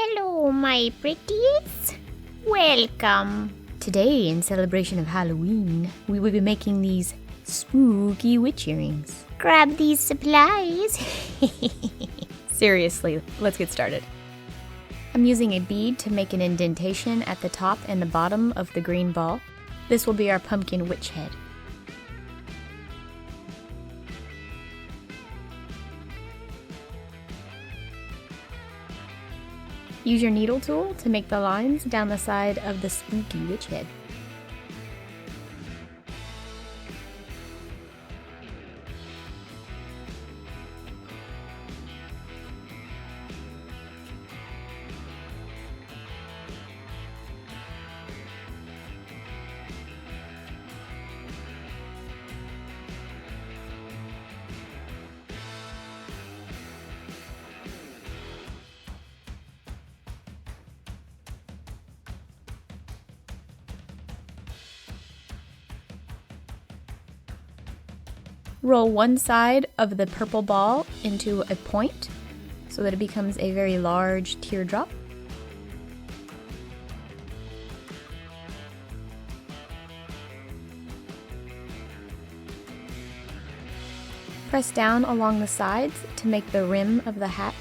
Hello, my pretties. Welcome. Today, in celebration of Halloween, we will be making these spooky witch earrings. Grab these supplies. Seriously, let's get started. I'm using a bead to make an indentation at the top and the bottom of the green ball. This will be our pumpkin witch head. Use your needle tool to make the lines down the side of the spooky witch head. Roll one side of the purple ball into a point so that it becomes a very large teardrop. Press down along the sides to make the rim of the hat.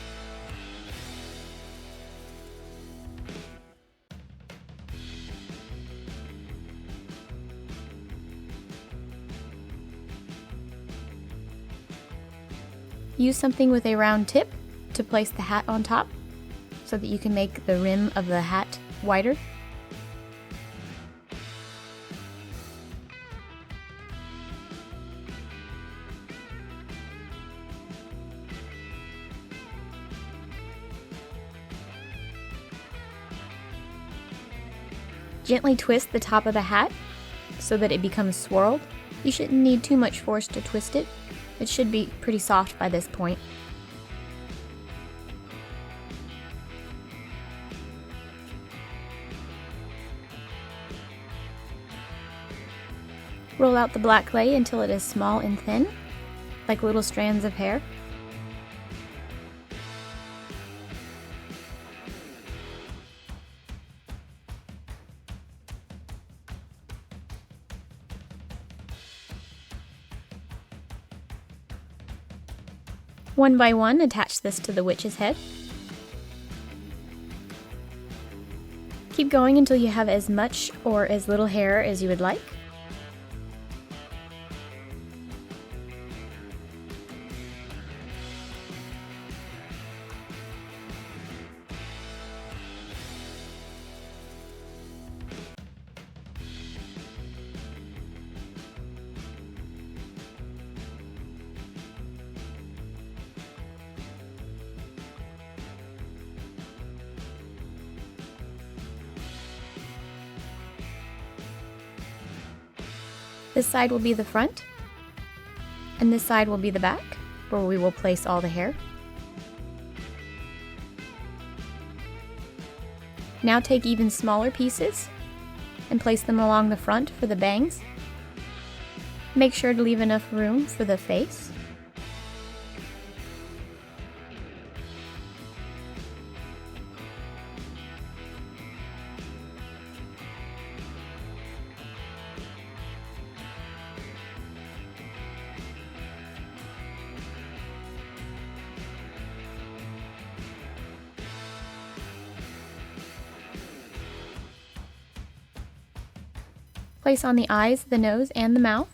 Use something with a round tip to place the hat on top so that you can make the rim of the hat wider. Gently twist the top of the hat so that it becomes swirled. You shouldn't need too much force to twist it. It should be pretty soft by this point. Roll out the black clay until it is small and thin, like little strands of hair. One by one, attach this to the witch's head. Keep going until you have as much or as little hair as you would like. This side will be the front, and this side will be the back, where we will place all the hair. Now take even smaller pieces and place them along the front for the bangs. Make sure to leave enough room for the face. Place on the eyes, the nose, and the mouth.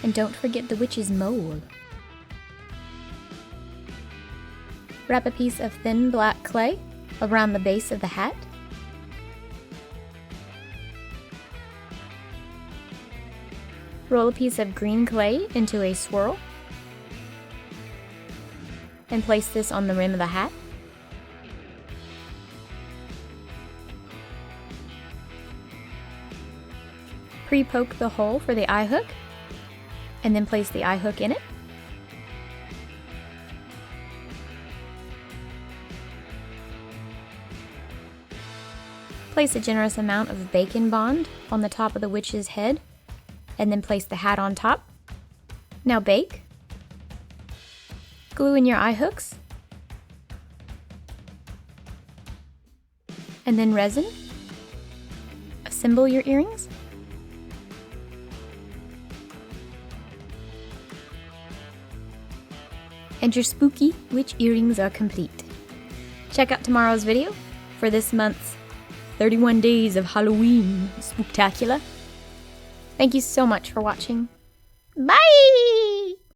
And don't forget the witch's mole. Wrap a piece of thin black clay around the base of the hat. Roll a piece of green clay into a swirl and place this on the rim of the hat. Pre-poke the hole for the eye hook and then place the eye hook in it. Place a generous amount of bacon bond on the top of the witch's head and then place the hat on top. Now bake. Glue in your eye hooks. And then resin. Assemble your earrings. And your spooky witch earrings are complete. Check out tomorrow's video for this month's 31 Days of Halloween Spooktacular. Thank you so much for watching. Bye!